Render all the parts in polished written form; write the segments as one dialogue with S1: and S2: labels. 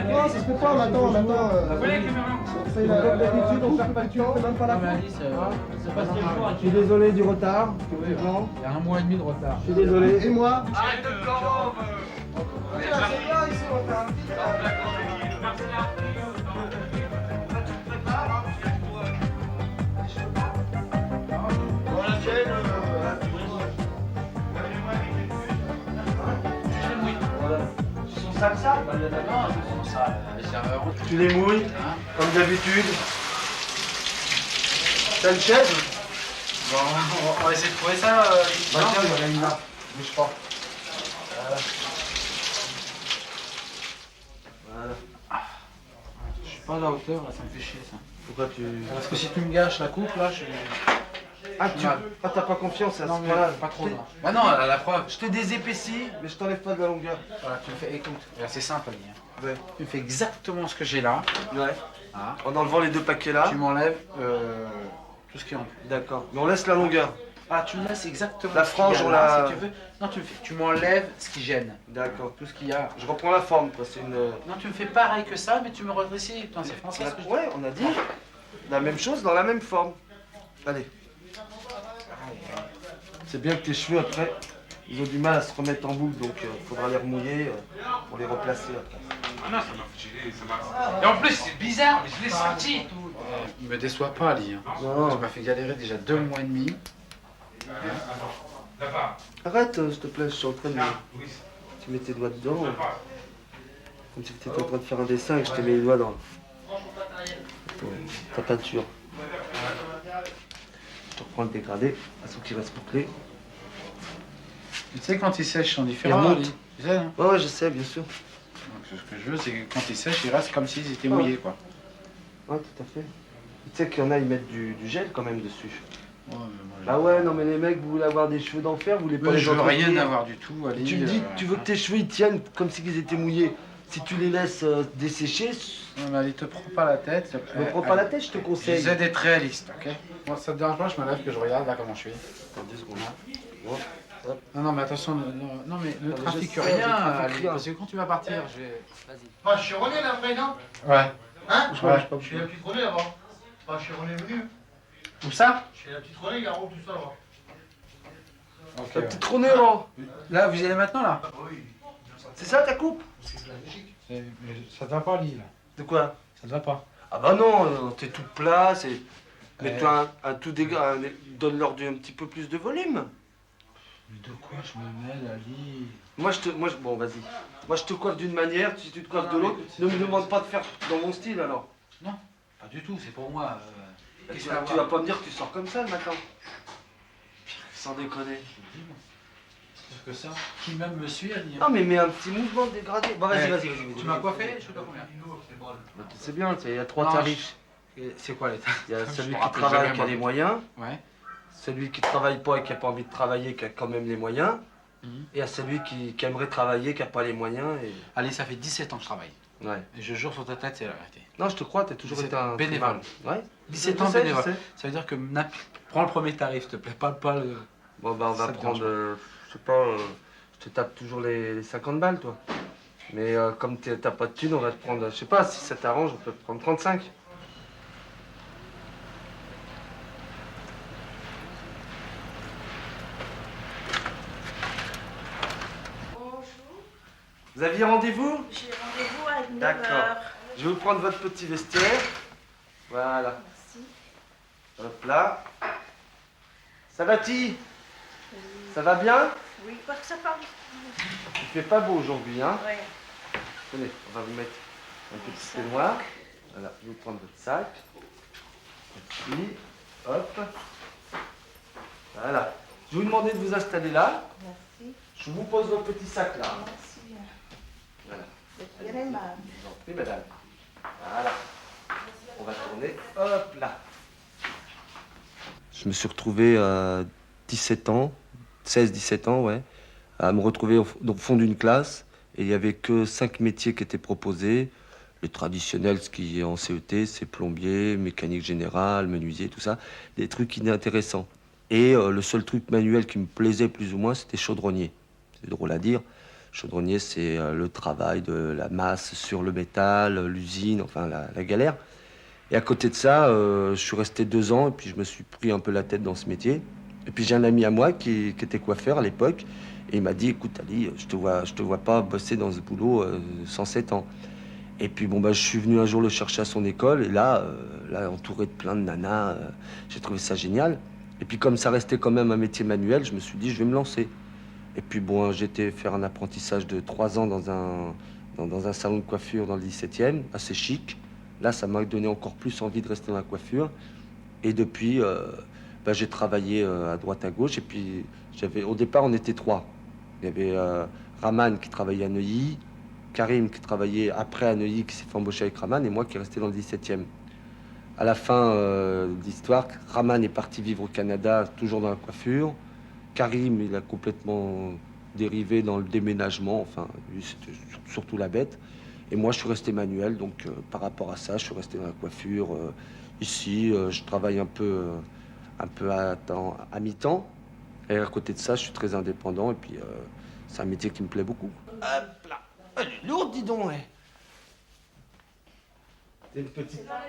S1: Non, ça se fait pas, on attend. On fait comme d'habitude, on perd pas de temps, même pas la fin. Je suis désolé du retard, effectivement.
S2: Il y a 1 mois et demi de retard.
S1: Je suis désolé. Et moi?
S3: Arrête de camp.
S1: C'est bien ici, on t'a invité.
S3: Tu les mouilles, comme d'habitude. T'as une chaise?
S2: Bon, on va essayer de trouver ça.
S3: Bah tiens, il y en a une là. Bouge pas. Voilà.
S2: Je suis pas à la hauteur, là, ça me fait chier ça.
S3: Pourquoi tu...
S2: Parce que si tu me gâches la coupe, là, je suis.
S3: Ah, t'as pas confiance à
S2: Non,
S3: ce
S2: mais
S3: point-là.
S2: pas trop, là. Bah non, la preuve.
S3: Je te désépaissis, mais je t'enlève pas de la longueur.
S2: Voilà, tu me fais. Écoute, c'est simple, Ali.
S3: Ouais.
S2: Tu me fais exactement ce que j'ai là.
S3: Ouais.
S2: Ah.
S3: En enlevant les deux paquets là.
S2: Tu m'enlèves tout ce qui est en plus.
S3: D'accord. Mais on laisse la longueur.
S2: Ah, tu me laisses exactement
S3: La
S2: ce qu'il y a
S3: frange, on
S2: là,
S3: la-
S2: si tu veux. Non, tu me fais. Tu m'enlèves ce qui gêne.
S3: D'accord.
S2: Tout ce qu'il y a.
S3: Je reprends la forme, quoi. C'est une...
S2: Non, tu me fais pareil que ça, mais tu me redressis. Putain, c'est français ce que je dis.
S3: Ouais, on a dit la même chose dans la même forme. Allez. C'est bien que tes cheveux, après, ils ont du mal à se remettre en boucle, donc faudra les remouiller pour les replacer après.
S4: Ah non, ça m'a fait chier, ça m'a... Et en plus, c'est bizarre, mais je l'ai senti et tout.
S2: Il me déçoit pas, Ali.
S3: Non.
S2: Tu m'as fait galérer déjà 2 mois et demi.
S4: Là-bas,
S3: Arrête, s'il te plaît, je suis en train de...
S4: là, Louis.
S3: Tu mets tes doigts dedans, comme si tu étais en train de faire un dessin et que je te mets les doigts dans ta peinture. Je reprends le dégradé, façon qu'il va se boucler.
S2: Tu sais, quand ils sèchent, ils sont différents,
S3: remonte.
S2: Ali. Tu sais, hein.
S3: Ouais, je sais, bien sûr.
S2: Donc, ce que je veux, c'est que quand ils sèchent, ils restent comme s'ils étaient mouillés, quoi.
S3: Ouais, tout à fait. Tu sais qu'il y en a, ils mettent du gel quand même dessus.
S2: Ouais, mais moi,
S3: Ah ouais, non mais les mecs, vous voulez avoir des cheveux d'enfer, vous voulez pas les
S2: je veux
S3: entretenir.
S2: rien avoir du tout, Ali.
S3: Tu me dis, tu veux que tes cheveux ils tiennent comme s'ils étaient mouillés. Si tu les laisses dessécher,
S2: Non, mais Ali, te prends pas la tête, s'il te
S3: je
S2: plaît.
S3: me prends pas la
S2: Allez.
S3: tête, je te conseille.
S2: J'essaie d'être réaliste, ok? Moi, ça te dérange pas, je me lève, que je regarde là comment je suis.
S3: Attends 2 secondes.
S2: Non, non, mais attention, non, mais ne
S3: Non, mais
S2: trafique
S3: je sais,
S2: rien,
S3: je trafique
S2: Ali,
S3: rien.
S2: parce que quand tu vas partir, je vais...
S5: Pas chez René là après, non?
S2: Ouais.
S5: Hein?
S2: Ouais.
S5: Chez la petite René là-bas. Pas chez René venu.
S2: Où ça?
S5: Chez la petite René, il y a un rond tout ça là-bas.
S2: Ok.
S3: La petite René, là.
S2: Là, vous y allez maintenant, là?
S5: Oui.
S3: C'est ça ta coupe?
S5: C'est de la musique.
S2: Mais ça te va pas, Ali, là.
S3: De quoi?
S2: Ça te va pas.
S3: Ah bah non, t'es tout plat, c'est... Mets-toi un tout dégât, donne-leur un petit peu plus de volume.
S2: Mais de quoi je me mêle, Ali?
S3: Bon vas-y. Moi je te coiffe d'une manière, si tu te coiffes de l'autre, ne me demande pas de faire dans mon style alors.
S2: Non, pas du tout, c'est pour moi. Qu'est-ce
S3: Tu,
S2: que ça
S3: tu vas pas me dire que tu sors comme ça le matin. Sans déconner.
S2: Pire que ça. Qui même me suit, Ali?
S3: Non mais mets un petit mouvement de dégradé. Bon vas-y,
S2: Eh,
S3: vas-y.
S2: Tu m'as coiffé? Je sais pas combien.
S3: Bah, c'est bien, il y a 3
S2: Non,
S3: tarifs.
S2: C'est quoi les
S3: Il y a
S2: Je
S3: celui
S2: me
S3: qui
S2: rappelle
S3: travaille
S2: jamais,
S3: qui a
S2: moi.
S3: les moyens,
S2: Ouais.
S3: celui qui travaille pas et qui a pas envie de travailler qui a quand même les moyens, et à celui qui aimerait travailler qui a pas les moyens. Et...
S2: Ali, ça fait 17 ans que je travaille.
S3: Ouais.
S2: Et je jure sur ta tête, c'est la vérité.
S3: Non, je te crois, t'as toujours
S2: C'est
S3: été un
S2: bénévole.
S3: Ouais.
S2: 17
S3: Je
S2: ans
S3: sais,
S2: bénévole.
S3: je sais.
S2: Ça veut dire que prends le premier tarif, s'il te plaît, pas le...
S3: Bon bah on va
S2: Ça te
S3: prendre,
S2: dérange
S3: je sais pas, je te tape toujours les 50 balles toi. Mais comme t'as pas de thunes, on va te prendre, je sais pas, si ça t'arrange, on peut te prendre 35.
S6: Bonjour,
S3: Vous aviez rendez-vous?
S6: j'ai rendez-vous à 9h.
S3: D'accord. Je vais vous prendre votre petit vestiaire. Voilà.
S6: Merci.
S3: Hop là. Ça va Ti? Ça va bien?
S6: Oui, parce que ça parle.
S3: Il fait pas beau aujourd'hui, hein?
S6: Ouais.
S3: Tenez, on va vous mettre un petit peignoir. Voilà, je vais vous prendre votre sac. Merci. Hop. Voilà. Je vais vous demander de vous installer là.
S6: Merci.
S3: Je vous pose votre petit sac là.
S6: Merci bien.
S3: Voilà.
S6: C'est bien aimable.
S3: Je vous en prie, madame. Voilà. On va tourner. Hop là. Je me suis retrouvé à 17 ans, 16-17 ans, ouais, à me retrouver au fond d'une classe. Et il n'y avait que 5 métiers qui étaient proposés. Les traditionnels, ce qui est en CET, c'est plombier, mécanique générale, menuisier, tout ça. Des trucs inintéressants. Et le seul truc manuel qui me plaisait plus ou moins, c'était chaudronnier. C'est drôle à dire. Chaudronnier, c'est le travail de la masse sur le métal, l'usine, enfin la galère. Et à côté de ça, je suis resté 2 ans et puis je me suis pris un peu la tête dans ce métier. Et puis j'ai un ami à moi qui était coiffeur à l'époque et il m'a dit, écoute Ali, je te vois pas bosser dans ce boulot sans 7 ans. Et puis bon, bah, je suis venu un jour le chercher à son école et là entouré de plein de nanas, j'ai trouvé ça génial. Et puis comme ça restait quand même un métier manuel, je me suis dit, je vais me lancer. Et puis bon, j'ai été faire un apprentissage de 3 ans dans un salon de coiffure dans le 17e, assez chic. Là, ça m'a donné encore plus envie de rester dans la coiffure. Et depuis, bah, j'ai travaillé à droite, à gauche. Et puis, au départ, on était 3. Il y avait Raman qui travaillait à Neuilly, Karim qui travaillait après à Neuilly, qui s'est fait embaucher avec Raman, et moi qui est resté dans le 17e. À la fin de l'histoire, Raman est parti vivre au Canada, toujours dans la coiffure. Karim, il a complètement dérivé dans le déménagement. Enfin, lui, c'était surtout la bête. Et moi, je suis resté manuel, donc par rapport à ça, je suis resté dans la coiffure. Ici, je travaille un peu à mi-temps. Et à côté de ça, je suis très indépendant. Et puis, c'est un métier qui me plaît beaucoup. Hop là, elle est lourde, dis donc. Ouais. C'est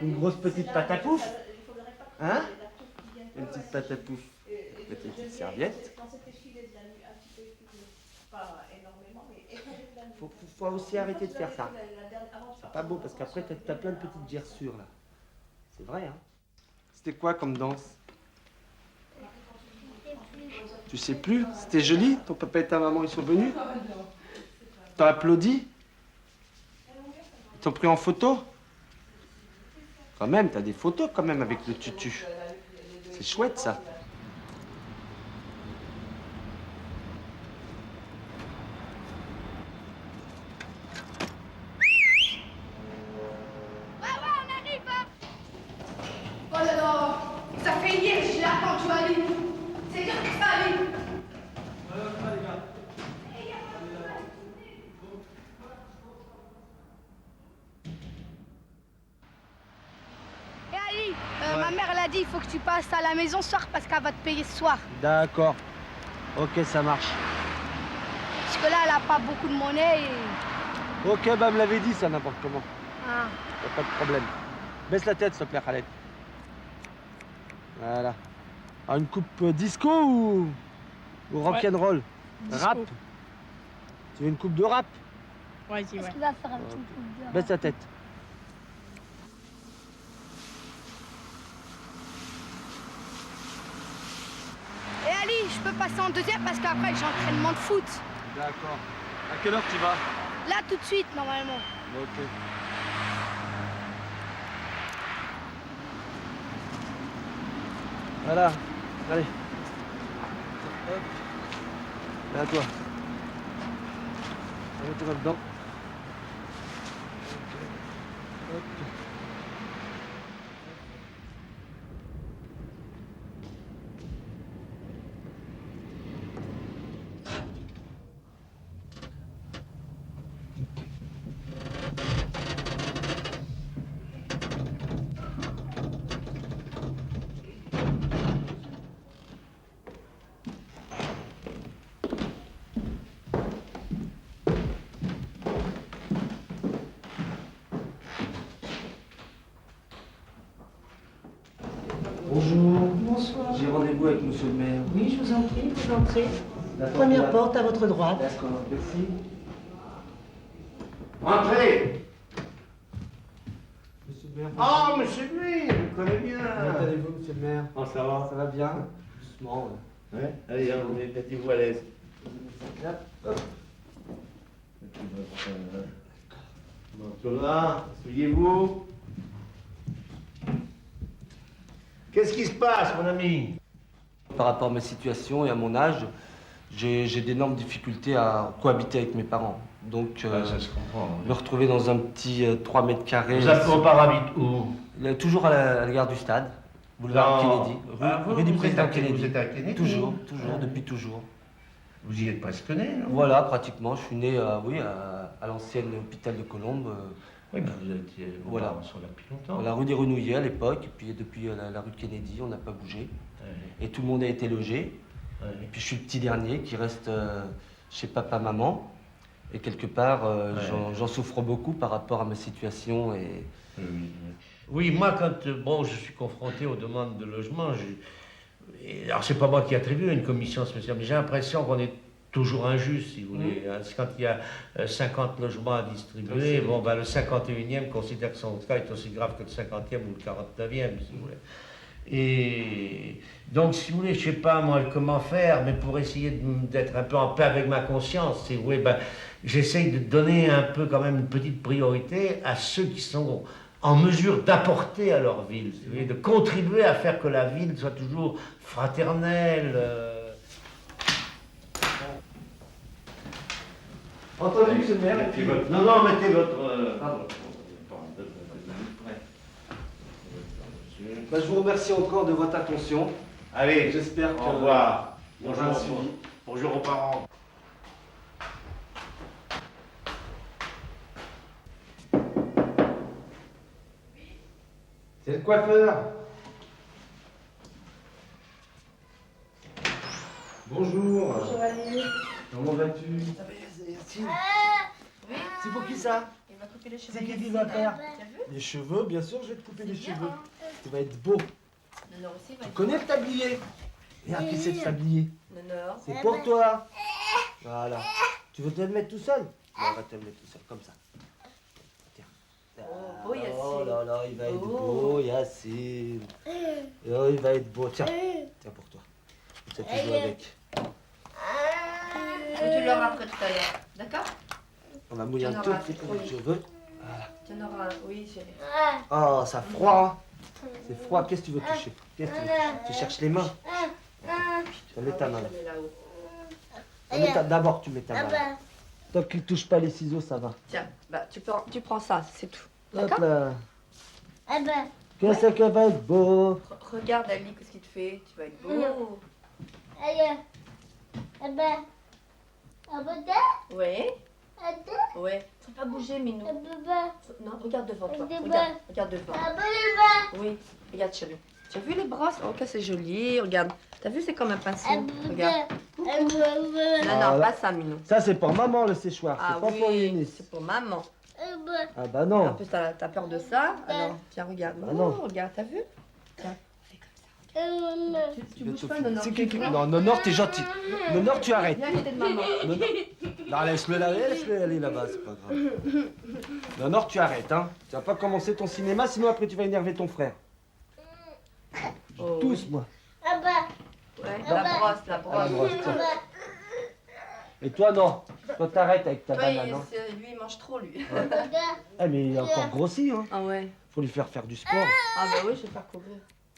S3: une grosse petite pâte à pouf. Hein? Une petite pâte à pouf. Avec une petite serviette. Faut aussi arrêter de faire ça. C'est pas beau parce qu'après t'as plein de petites gerçures là. C'est vrai, hein? C'était quoi comme danse? Tu sais plus? C'était joli? Ton papa et ta maman ils sont venus? T'as applaudi? Ils t'ont pris en photo? Quand même, t'as des photos quand même avec le tutu. C'est chouette ça.
S7: Ma mère elle a dit il faut que tu passes à la maison ce soir parce qu'elle va te payer ce soir.
S3: D'accord. Ok, ça marche.
S7: Parce que là elle a pas beaucoup de monnaie et...
S3: Ok, bah me l'avait dit ça n'importe comment.
S7: Ah.
S3: Y'a pas de problème. Baisse la tête s'il te plaît, Khaled. Voilà. Alors, une coupe disco ou rock'n'roll? Rap? Tu veux une coupe de rap?
S7: Ouais, dis ouais. Est-ce qu'il va faire un petit coup de...
S3: Baisse la tête.
S7: Et Ali, je peux passer en deuxième parce qu'après j'ai entraînement de foot.
S3: D'accord. À quelle heure tu vas?
S7: Là tout de suite normalement.
S3: Ok. Voilà. Allez. Hop. Là, toi. Mets-toi là-dedans. Ok. Hop. Bonjour.
S8: Bonsoir.
S3: J'ai rendez-vous avec monsieur le maire.
S8: Oui, je vous en prie, vous entrez.
S3: D'accord,
S8: Première
S3: là.
S8: porte à votre droite.
S3: D'accord, merci.
S5: Entrez.
S3: Monsieur le maire.
S5: Ah, mais c'est lui, je le connais bien.
S3: Comment allez-vous, monsieur le maire?
S5: Oh, ça va?
S3: Ça va bien? Doucement.
S5: Ouais. Allez, hein, mettez-vous à l'aise.
S3: Hop.
S5: Bon, là, asseyez-vous. Qu'est-ce qui se passe, mon ami?
S3: Par rapport à ma situation et à mon âge, j'ai d'énormes difficultés à cohabiter avec mes parents. Donc,
S5: Ça se comprend.
S3: me retrouver dans un petit 3 mètres carrés.
S5: Vos parents habitent où?
S3: Toujours à la gare du Stade, boulevard
S5: Non.
S3: Kennedy.
S5: Ah,
S3: Rue du
S5: vous
S3: président
S5: êtes à-
S3: Kennedy.
S5: vous êtes à Kennedy?
S3: Toujours,
S5: Ah.
S3: depuis toujours.
S5: Vous y êtes presque né, non?
S3: Voilà, pratiquement. Je suis né à l'ancienne hôpital de Colombes,
S5: Oui, mais vous étiez...
S3: Voilà.
S5: On sont là depuis longtemps.
S3: à la rue des Renouillés à l'époque. Et puis depuis la rue de Kennedy, on n'a pas bougé. Et tout le monde a été logé.
S5: Ouais.
S3: Et puis je suis le petit dernier qui reste chez papa-maman. Et quelque part, j'en souffre beaucoup par rapport à ma situation. Et...
S5: Oui, moi, quand bon, je suis confronté aux demandes de logement, alors c'est pas moi qui attribue une commission spéciale, mais j'ai l'impression qu'on est toujours injuste, si vous voulez. C'est quand il y a 50 logements à distribuer, bon, ben, le 51e considère que son cas est aussi grave que le 50e ou le 49e, si vous voulez. Et donc, si vous voulez, je sais pas moi comment faire, mais pour essayer d'être un peu en paix avec ma conscience, si vous voulez, ben, j'essaye de donner un peu quand même une petite priorité à ceux qui sont en mesure d'apporter à leur ville, si vous voulez, de contribuer à faire que la ville soit toujours fraternelle.
S1: Entendu, monsieur le maire.
S5: Non, non, mettez votre...
S3: Bah, je vous remercie encore de votre attention.
S5: Allez,
S3: J'espère que...
S5: au revoir.
S3: on va suivre.
S5: Bonjour aux parents.
S1: C'est le coiffeur. Bonjour.
S6: Bonjour Ali.
S1: Comment vas-tu?
S6: Oui.
S1: C'est pour qui ça?
S6: Il m'a coupé les cheveux.
S1: C'est qui va faire?
S6: T'as vu?
S1: Les cheveux, bien sûr, je vais te couper les
S6: bien,
S1: cheveux.
S6: hein.
S1: Tu vas être beau.
S6: Nonor aussi va
S1: Tu
S6: être.
S1: connais le tablier? Regarde qui c'est le tablier.
S6: Nonor.
S1: C'est pour toi. Voilà. Tu veux te le mettre tout seul? On va te le mettre tout seul, comme ça. Tiens.
S6: Oh, beau Yacine.
S1: Oh là là, il va être
S6: Oh.
S1: beau, Yacine. Oh, il va être beau. Tiens, tiens pour toi. Ça tu joues avec.
S6: Tu l'auras après tout à l'heure. D'accord?
S1: On va mouiller un
S6: Tu en
S1: tout
S6: auras,
S1: petit peu
S6: oui.
S1: les cheveux.
S6: Tu en auras. Oui, chérie.
S1: Oh, ça froid. Hein. C'est froid. Qu'est-ce que tu veux toucher? Qu'est-ce que tu veux? Tu cherches les mains. Tu mets ta main là.
S6: Je la mets là-haut.
S1: D'abord, tu mets ta main là. Tant qu'il ne touche pas les ciseaux, ça va.
S6: Tiens, bah, tu prends ça, c'est tout.
S1: Hop
S6: D'accord?
S1: là. Qu'est-ce que va être beau?
S6: Regarde Ali, qu'est-ce qu'il te fait? Tu vas être beau. Ouais. Ouais. Faut pas bouger, Minou. Non, regarde devant toi. Regarde devant. Oui, regarde chérie. Tu as vu les brosses? Oh, que c'est joli. Regarde. T'as vu, c'est comme un pinceau. Regarde. Non, non, pas ça, Minou.
S1: Ça, c'est pour maman le séchoir.
S6: Ah
S1: C'est pas pour
S6: oui,
S1: Yunis.
S6: c'est pour maman.
S1: Ah bah
S6: En
S1: non.
S6: plus, t'as peur de ça. Alors, tiens, regarde.
S1: Ah non.
S6: Oh, regarde, t'as vu? Tiens, fais comme ça. Tu bouges pas, Nonor.
S1: C'est qui Non, Nonor, t'es gentil. Nonor, tu arrêtes.
S6: Viens à côté de maman.
S1: Nonor... Non, laisse-le aller là-bas, c'est pas grave. Nonor, tu arrêtes, hein. Tu vas pas commencer ton cinéma, sinon après tu vas énerver ton frère.
S6: Oh,
S1: Tous, moi.
S6: Ouais, la brosse, la
S1: À la
S6: brosse.
S1: brosse, tiens. Et toi, non. Toi, t'arrêtes avec ta
S6: Toi,
S1: banane, hein.
S6: lui, il mange trop, lui.
S1: Eh, mais il est encore grossi, hein.
S6: Ah ouais.
S1: Faut lui faire du sport.
S6: Ah bah oui, je vais faire courir.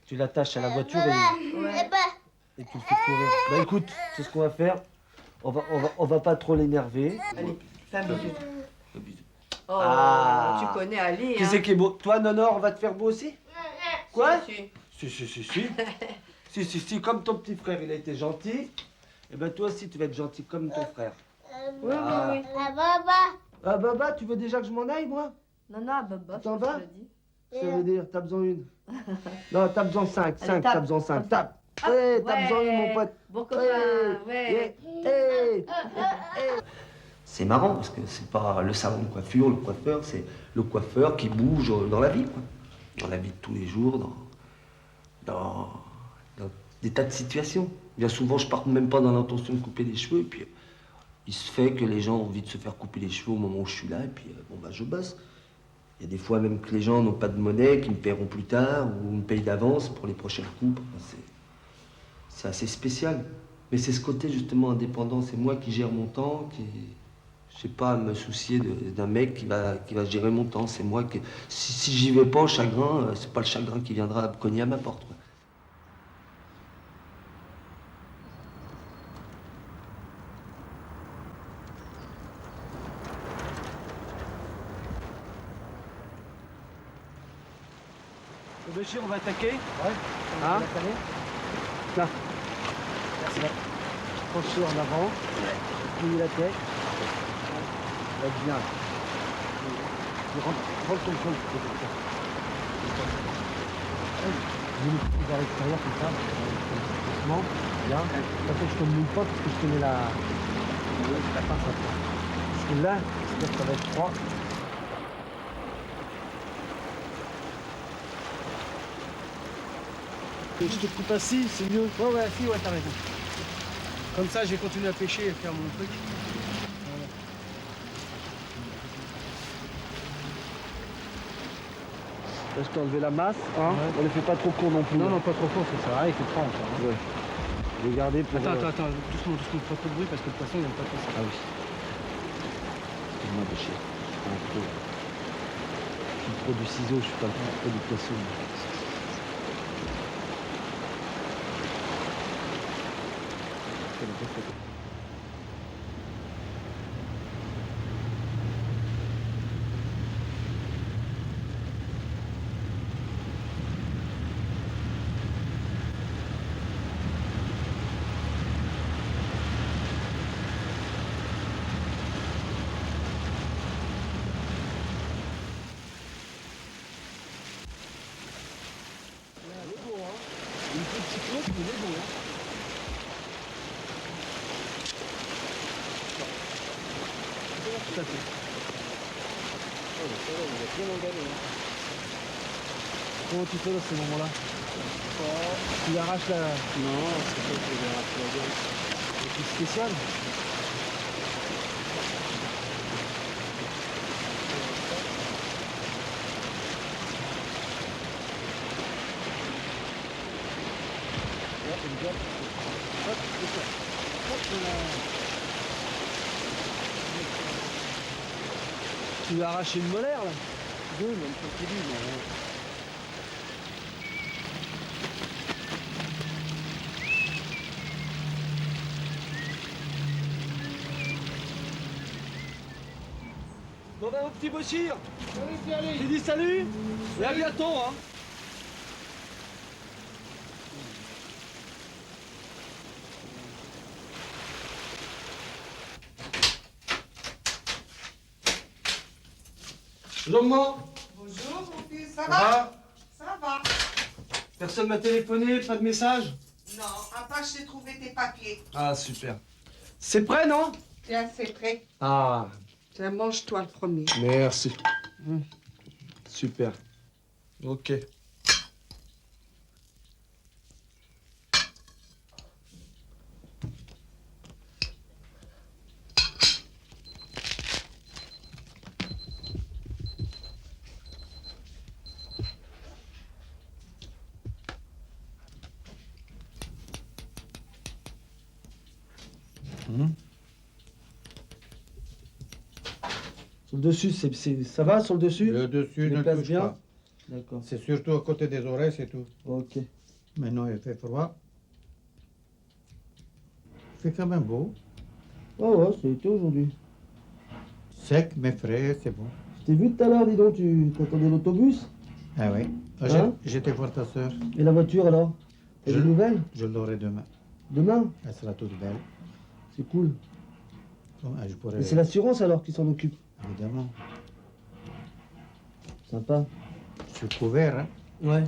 S1: Tu l'attaches à la voiture
S6: Ouais.
S1: et tu le fais courir. Bah écoute, c'est ce qu'on va faire. On va pas trop l'énerver.
S6: Allez, fais un bisou.
S3: Un bisou.
S6: Oh,
S1: Ah.
S6: tu connais Ali,
S1: Qui
S6: hein.
S1: c'est qui est beau? Toi, Nonor, on va te faire beau aussi? Quoi?
S6: Si.
S1: Si, comme ton petit frère, il a été gentil, et ben toi aussi, tu vas être gentil comme ton frère.
S6: Oui,
S1: Ah.
S6: oui, oui.
S1: Ah, Baba, tu veux déjà que je m'en aille, moi?
S6: Non, non, Bob,
S1: T'en
S6: je
S1: vas
S6: te le dis.
S1: Ça veut dire, t'as besoin une. Non, t'as besoin 5,
S6: Allez,
S1: t'as
S6: tape.
S1: besoin 5,
S6: Comme
S1: tape.
S6: Ah,
S1: Hey, t'as
S6: ouais.
S1: besoin une, mon pote.
S6: Bon copain, ouais.
S1: Hey.
S3: C'est marrant parce que c'est pas le salon de coiffure, le coiffeur, c'est le coiffeur qui bouge dans la vie, quoi. Dans la vie de tous les jours, dans des tas de situations. Bien souvent, je pars même pas dans l'intention de couper les cheveux, et puis il se fait que les gens ont envie de se faire couper les cheveux au moment où je suis là, et puis bon, bah, je bosse. Il y a des fois même que les gens n'ont pas de monnaie, qui me paieront plus tard, ou me payent d'avance pour les prochaines coupes. Enfin, c'est assez spécial. Mais c'est ce côté justement indépendant, c'est moi qui gère mon temps, qui... Je sais pas à me soucier d'un mec qui va gérer mon temps, c'est moi qui... Si j'y vais pas au chagrin, c'est pas le chagrin qui viendra cogner à ma porte, quoi.
S1: Béchir, on va attaquer. Ouais. Hein? Tiens. Merci. Pencher en avant. Plier la tête. Ça va être bien. Tu rentres ton sol. Vers l'extérieur comme ça. Doucement, bien. Ça fait que je te mouille pas parce que je connais la pince à toi. Parce que là, c'est-à-dire que ça va être froid. Je te coupe assis, c'est mieux. Ouais, assis, ouais, t'as raison. Comme ça, je vais continuer à pêcher et faire mon truc. Voilà. Là, je t'ai enlevé la masse, hein. Ouais. On les fait pas trop court non plus. Non, non, pas trop court, ça sert à rien, il fait froid encore. Hein. Ouais. Je vais garder pour... Attends, doucement, pas trop de bruit parce que le poisson, il n'aime pas trop ça. Ah oui. Excuse-moi, pêcher. Je suis trop du ciseau, je suis pas trop du poisson. Il faut petit peu, mais il est bon. Tout à fait. Oh, ça va, il a bien engagé. Comment tu fais dans ces moments-là? Tu l'arraches la... Non, c'est pas que je vais arracher la gueule. C'est plus spécial. Tu lui as arraché une molaire là? Deux, même pas plus d'une. Bon ben mon petit Bochir, tu dis salut et à bientôt hein. Bonjour maman.
S9: Bonjour mon fils, ça va? Ça va.
S1: Personne m'a téléphoné, pas de message?
S9: Non, à part j'ai trouvé tes papiers.
S1: Ah super. C'est prêt non?
S9: Tiens, c'est prêt.
S1: Ah.
S9: Tiens, mange-toi le premier.
S1: Merci. Super. Ok. Sur le dessus, ça va sur le dessus?
S10: Le dessus ne touche
S1: bien?
S10: pas.
S1: D'accord.
S10: C'est surtout à côté des oreilles, c'est tout.
S1: Ok.
S10: Maintenant, il fait froid. Il fait quand même beau.
S1: Oh ouais, c'est été aujourd'hui.
S10: Sec, mais frais, c'est bon.
S1: Je t'ai vu tout à l'heure, dis donc, tu attendais l'autobus?
S10: Ah oui.
S1: Hein?
S10: J'étais voir ta soeur.
S1: Et la voiture alors? T'as des nouvelles?
S10: Je l'aurai demain.
S1: Demain?
S10: Elle sera toute belle.
S1: C'est cool.
S10: Bon, je pourrais...
S1: Mais c'est l'assurance alors qui s'en occupe?
S10: Évidemment.
S1: Sympa.
S10: Je suis couvert, hein.
S1: Ouais.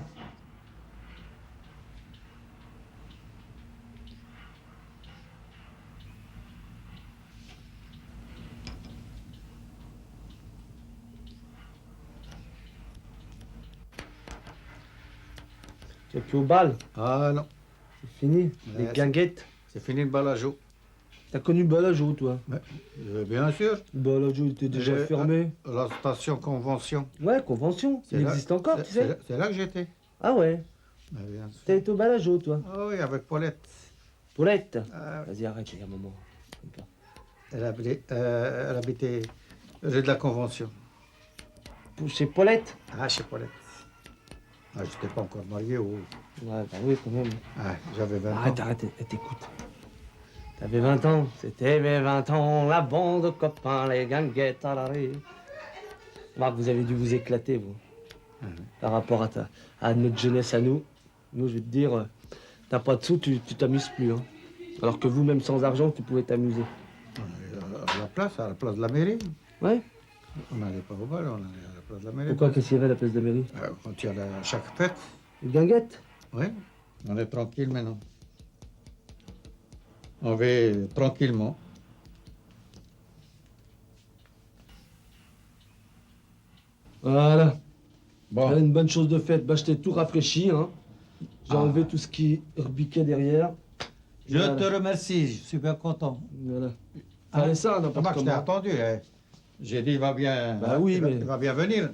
S1: Tu es plus au bal?
S10: Ah non.
S1: C'est fini. Les
S10: Ouais,
S1: guinguettes.
S10: C'est fini le balajo.
S1: T'as connu Balajo, toi?
S10: Bien sûr.
S1: Balajo était déjà fermé.
S10: La station Convention.
S1: Ouais, Convention. Il existe encore, tu sais.
S10: C'est là que j'étais.
S1: Ah ouais.
S10: Bien sûr.
S1: T'as été au Balajo, toi?
S10: Ah oui, avec Paulette.
S1: Paulette?
S10: Ah,
S1: Vas-y, arrête, il y a un moment.
S10: elle habitait rue de la Convention.
S1: Chez Paulette?
S10: Ah, chez Paulette. Ah, je n'étais pas encore marié ou...
S1: Ouais, bah oui, quand même.
S10: Ah, j'avais 20 ans.
S1: Arrête, elle t'écoute. T'avais 20 ans, c'était mes 20 ans, la bande de copains, les guinguettes à l'arrêt. Marc, vous avez dû vous éclater, vous, par rapport à notre jeunesse à nous. Nous, je vais te dire, t'as pas de sous, tu t'amuses plus. Hein. Alors que vous, même sans argent, tu pouvais t'amuser.
S10: À la place de la mairie.
S1: Ouais.
S10: On n'allait pas au bal, on allait à la place de la mairie.
S1: Pourquoi, qu'est-ce qu'il y avait à la place de la mairie?
S10: Quand il y a chaque fête.
S1: Les guinguettes?
S10: Oui, on est tranquille maintenant. On va tranquillement.
S1: Voilà.
S10: Bon.
S1: Allez, une bonne chose de faite. Bah, je t'ai tout rafraîchi. Hein. J'ai enlevé tout ce qui rebiquait derrière.
S10: Je te remercie, je suis bien content.
S1: Voilà. Allez, ça, n'importe
S10: Je t'ai
S1: comment.
S10: attendu. Hein. J'ai dit, il va bien,
S1: Bah oui, mais...
S10: il va bien venir.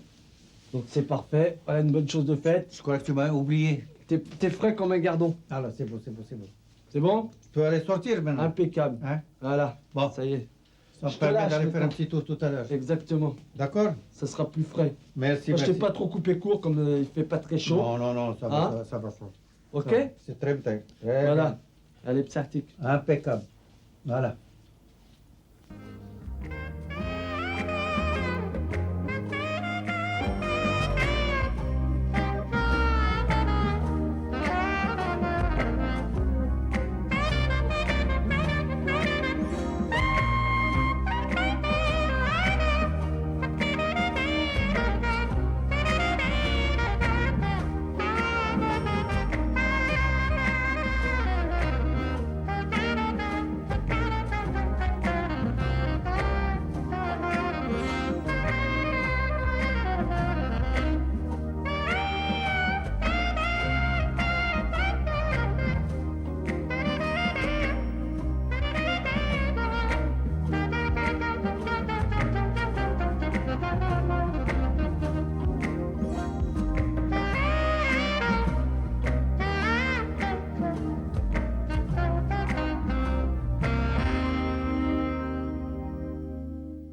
S1: Donc c'est parfait. Voilà, une bonne chose de faite.
S10: Je crois que tu m'as oublié.
S1: T'es frais comme un gardon.
S10: Alors, c'est bon, c'est bon, c'est bon.
S1: C'est bon?
S10: Tu peux aller sortir maintenant.
S1: Impeccable.
S10: Hein?
S1: Voilà.
S10: Bon.
S1: Ça y est.
S10: Ça me
S1: Je te
S10: permet
S1: lâche
S10: d'aller faire un
S1: maintenant.
S10: petit tour tout à l'heure.
S1: Exactement.
S10: D'accord?
S1: Ça sera plus frais.
S10: Merci,
S1: Moi, je
S10: merci.
S1: t'ai pas trop coupé court comme il fait pas très chaud.
S10: Non, non, non, ça va,
S1: Hein?
S10: ça va. Ça va.
S1: Ok?
S10: Ça va. C'est très bien. Très
S1: Voilà.
S10: bien.
S1: Allez, psatique.
S10: Impeccable. Voilà.